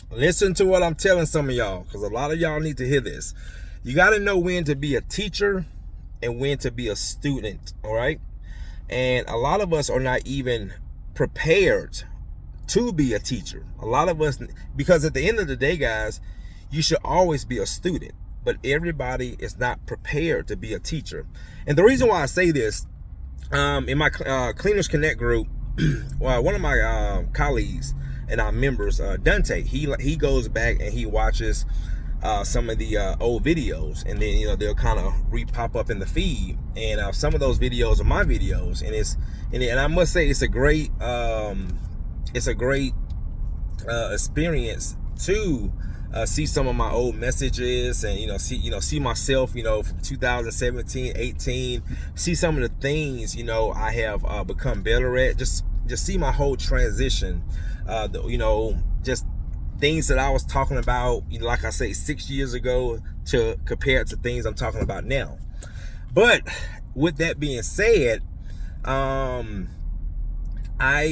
Listen to what I'm telling some of y'all, because a lot of y'all need to hear this. You got to know when to be a teacher and when to be a student, all right? And a lot of us are not even prepared to be a teacher. A lot of us, because at the end of the day, guys, you should always be a student, but everybody is not prepared to be a teacher. And the reason why I say this, in my Cleaners Connect group, well, one of my colleagues and our members, Dante, he goes back and he watches some of the old videos, and then they'll kind of pop up in the feed, and some of those videos are my videos, and I must say it's a great experience to see some of my old messages, and see myself from 2017, 18, see some of the things I have become better at, just see my whole transition, just things that I was talking about, like I say, 6 years ago to compared to things I'm talking about now. But with that being said, I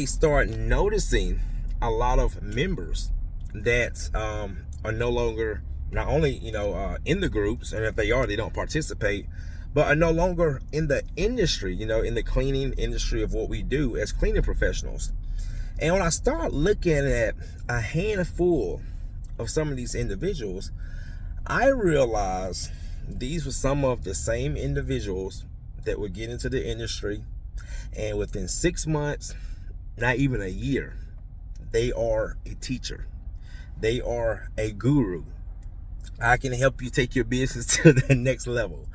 start noticing a lot of members that are no longer not only in the groups, and if they are, they don't participate, but are no longer in the industry, in the cleaning industry of what we do as cleaning professionals. And when I start looking at a handful of some of these individuals, I realized these were some of the same individuals that would get into the industry, and within 6 months, not even a year, they are a teacher. They are a guru. I can help you take your business to the next level.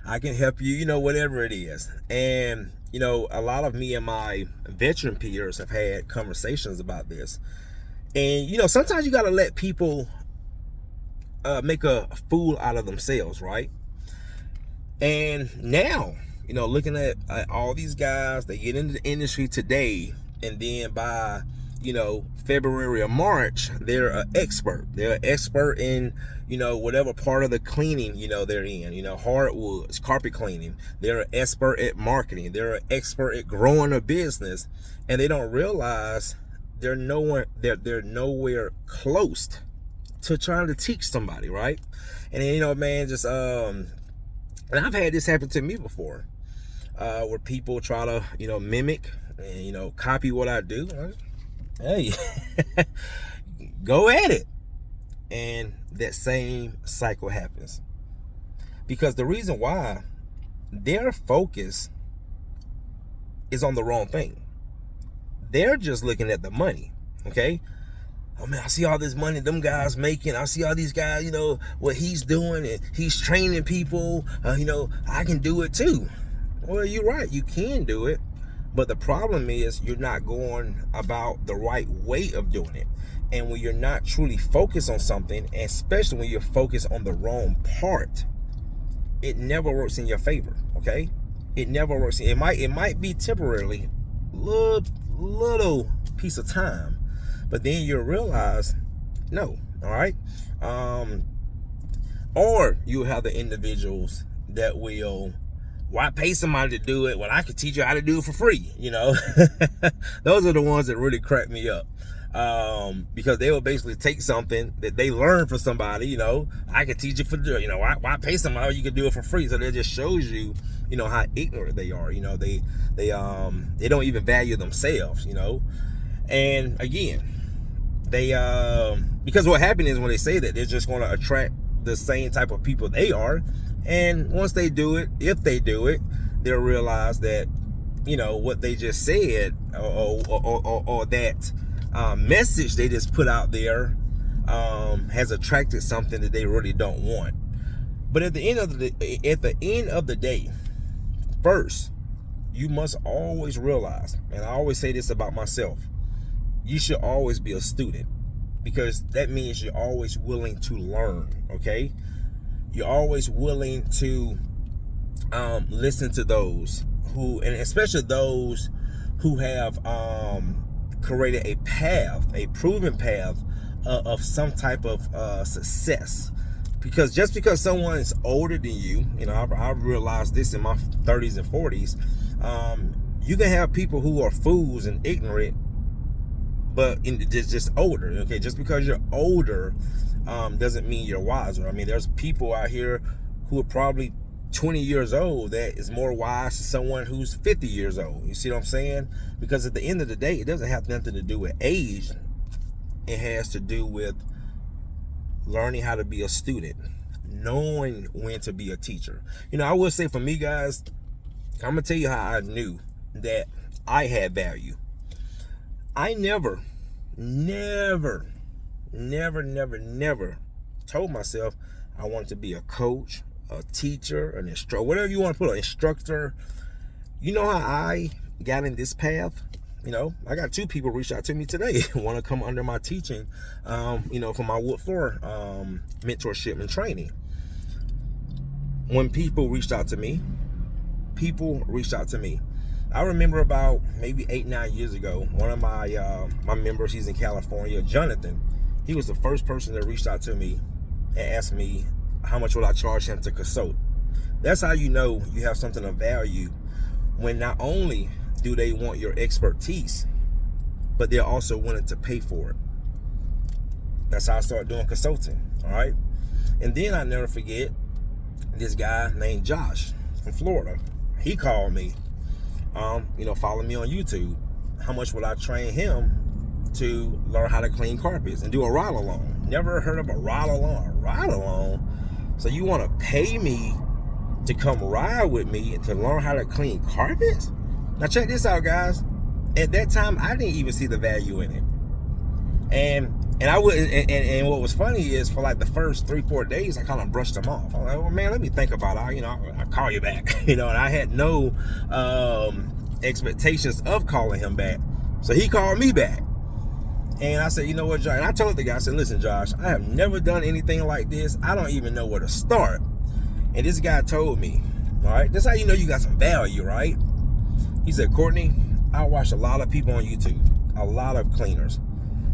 I can help you, whatever it is. And a lot of me and my veteran peers have had conversations about this. And, sometimes you got to let people make a fool out of themselves, right? And now, looking at all these guys, they get into the industry today, and then by, February or March, they're an expert. They're an expert in, whatever part of the cleaning, they're in, hardwoods, carpet cleaning. They're an expert at marketing. They're an expert at growing a business, and they don't realize they're nowhere close to trying to teach somebody, right? And then, man, just, and I've had this happen to me before, where people try to, mimic and, copy what I do. Hey, go at it. And that same cycle happens, because the reason why, their focus is on the wrong thing. They're just looking at the money. Okay, oh man, I see all this money them guys making. I see all these guys, what he's doing, and he's training people. I can do it too. Well, you're right, you can do it, but the problem is you're not going about the right way of doing it. And when you're not truly focused on something, and especially when you're focused on the wrong part, it never works in your favor. Okay, it never works. It might be temporarily, little piece of time, but then you'll realize, no. All right, or you'll have the individuals that will, why pay somebody to do it when I can teach you how to do it for free? Those are the ones that really crack me up. Because they will basically take something that they learned from somebody, I can teach you for, why pay somebody? You can do it for free. So that just shows you, how ignorant they are. They don't even value themselves, and again, they, because what happens is when they say that, they're just going to attract the same type of people they are. And once they do it, if they do it, they'll realize that, what they just said, or that message they just put out there has attracted something that they really don't want. But at the end of the day, first, you must always realize, and I always say this about myself, you should always be a student, because that means you're always willing to learn. Okay, you're always willing to listen to those who, and especially those who have created a path, a proven path of some type of success. Because just because someone is older than you, I've realized this in my 30s and 40s, you can have people who are fools and ignorant, but just older. Okay, just because you're older doesn't mean you're wiser. I mean, there's people out here who are probably 20 years old that is more wise than someone who's 50 years old. You see what I'm saying? Because at the end of the day, it doesn't have nothing to do with age. It has to do with learning how to be a student, knowing when to be a teacher. You know, I would say for me, guys, I'm gonna tell you how I knew that I had value. I never told myself I wanted to be a coach, a teacher, an instructor, whatever you want to put, an instructor. You know how I got in this path? You know, I got 2 people reach out to me today want to come under my teaching, you know, for my wood floor mentorship and training. When people reached out to me, I remember about maybe 8-9 years ago, one of my members, he's in California, Jonathan, he was the first person that reached out to me and asked me how much would I charge him to consult. That's how you know you have something of value, when not only do they want your expertise, but they're also willing to pay for it. That's how I started doing consulting. All right. And then I never forget this guy named Josh from Florida. He called me, you know, follow me on YouTube. How much would I train him to learn how to clean carpets and do a ride along? Never heard of a ride along. A ride along? So you want to pay me to come ride with me to learn how to clean carpets? Now check this out, guys. At that time, I didn't even see the value in it, and I wouldn't. And what was funny is, for like the first 3-4 days, I kind of brushed them off. I'm like, well, man, let me think about it. You know, I'll call you back. You know, and I had no expectations of calling him back. So he called me back, and I said, you know what, Josh? And I told the guy, I said, listen, Josh, I have never done anything like this. I don't even know where to start. And this guy told me, all right, that's how you know you got some value, right? He said, Courtney, I watch a lot of people on YouTube, a lot of cleaners,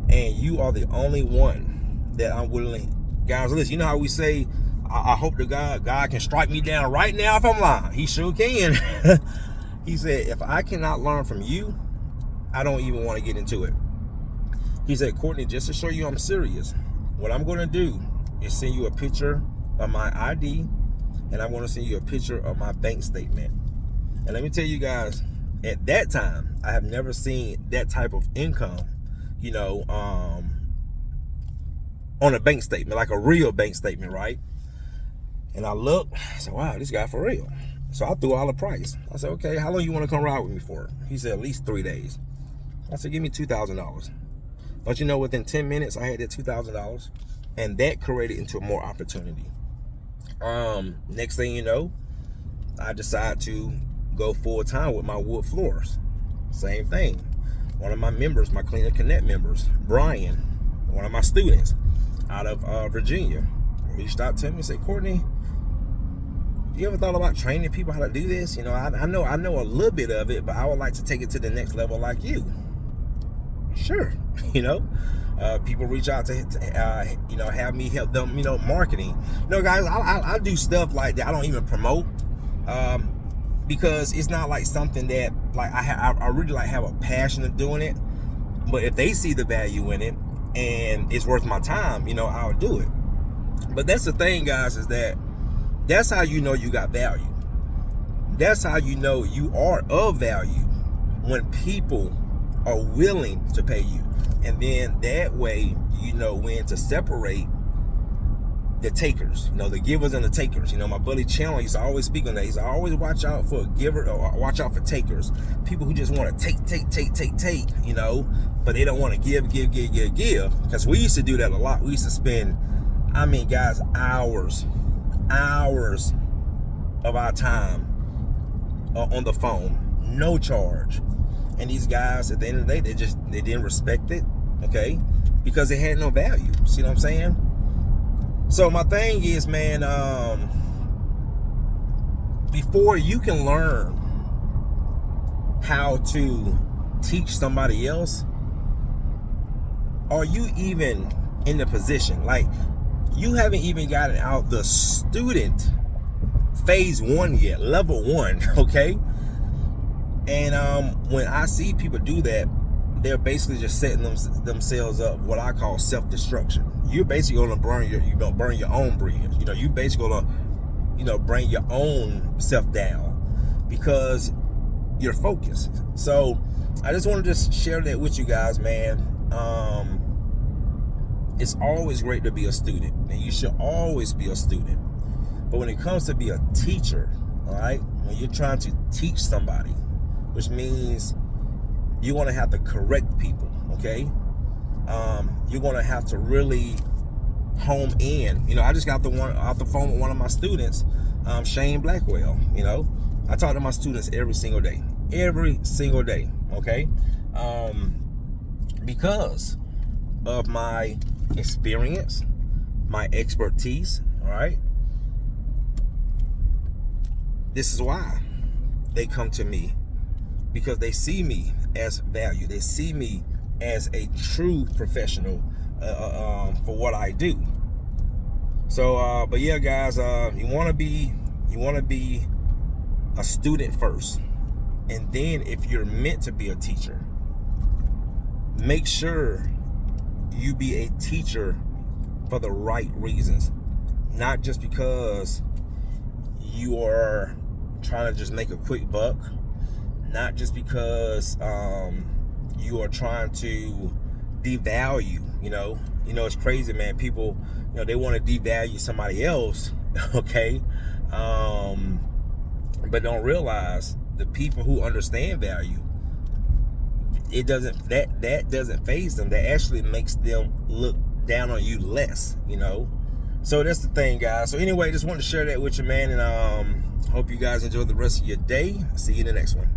and you are the only one that I'm willing. Guys, listen, you know how we say, I hope to God can strike me down right now if I'm lying. He sure can. He said, if I cannot learn from you, I don't even want to get into it. He said, Courtney, just to show you I'm serious, what I'm going to do is send you a picture of my ID, and I'm going to send you a picture of my bank statement. And let me tell you guys, at that time, I have never seen that type of income, you know, on a bank statement, like a real bank statement, right? And I looked, I said, wow, this guy for real. So I threw out a price. I said, okay, how long you want to come ride with me for? He said, at least 3 days. I said, give me $2,000. But you know, within 10 minutes, I had that $2,000, and that created into more opportunity. Next thing you know, I decided to go full time with my wood floors. Same thing. One of my members, my Cleaner Connect members, Brian, one of my students out of Virginia, reached out to me and said, Courtney, you ever thought about training people how to do this? You know, I know a little bit of it, but I would like to take it to the next level like you. Sure. You know, people reach out to you know, have me help them, you know, marketing. No, guys, I do stuff like that. I don't even promote, because it's not like something that like I really like have a passion of doing it. But if they see the value in it and it's worth my time, you know, I'll do it. But that's the thing, guys, is that's how you know you got value. That's how you know you are of value, when people are willing to pay you. And then that way you know when to separate the takers, you know, the givers and the takers. You know, my buddy Chandler used to always speak on that. He's always watch out for a giver, or watch out for takers. People who just want to take, you know, but they don't want to give. Because we used to do that a lot. We used to spend, I mean, guys, hours of our time on the phone, no charge. And these guys, at the end of the day, they didn't respect it, okay? Because it had no value. See what I'm saying? So my thing is, man, before you can learn how to teach somebody else, are you even in the position? Like, you haven't even gotten out the student phase 1 yet, level 1, okay? And when I see people do that, they're basically just setting themselves up what I call self-destruction. You're basically gonna burn your own bridge. You basically gonna bring your own self down because you're focused. So I just want to just share that with you guys, man. It's always great to be a student, and you should always be a student. But when it comes to be a teacher, all right, when you're trying to teach somebody, which means you're going to have to correct people, okay? You're going to have to really home in. I just got off the phone with one of my students, Shane Blackwell. I talk to my students every single day, okay? Because of my experience, my expertise, all right? This is why they come to me, because they see me as value. They see me as a true professional for what I do. So, but yeah, guys, you want to be a student first, and then if you're meant to be a teacher, make sure you be a teacher for the right reasons, not just because you are trying to just make a quick buck, not just because you are trying to devalue. It's crazy, man. People, they want to devalue somebody else, okay, but don't realize the people who understand value, that doesn't faze them. That actually makes them look down on you less. So that's the thing, guys. So anyway, just wanted to share that with you, man, and hope you guys enjoy the rest of your day. See you in the next one.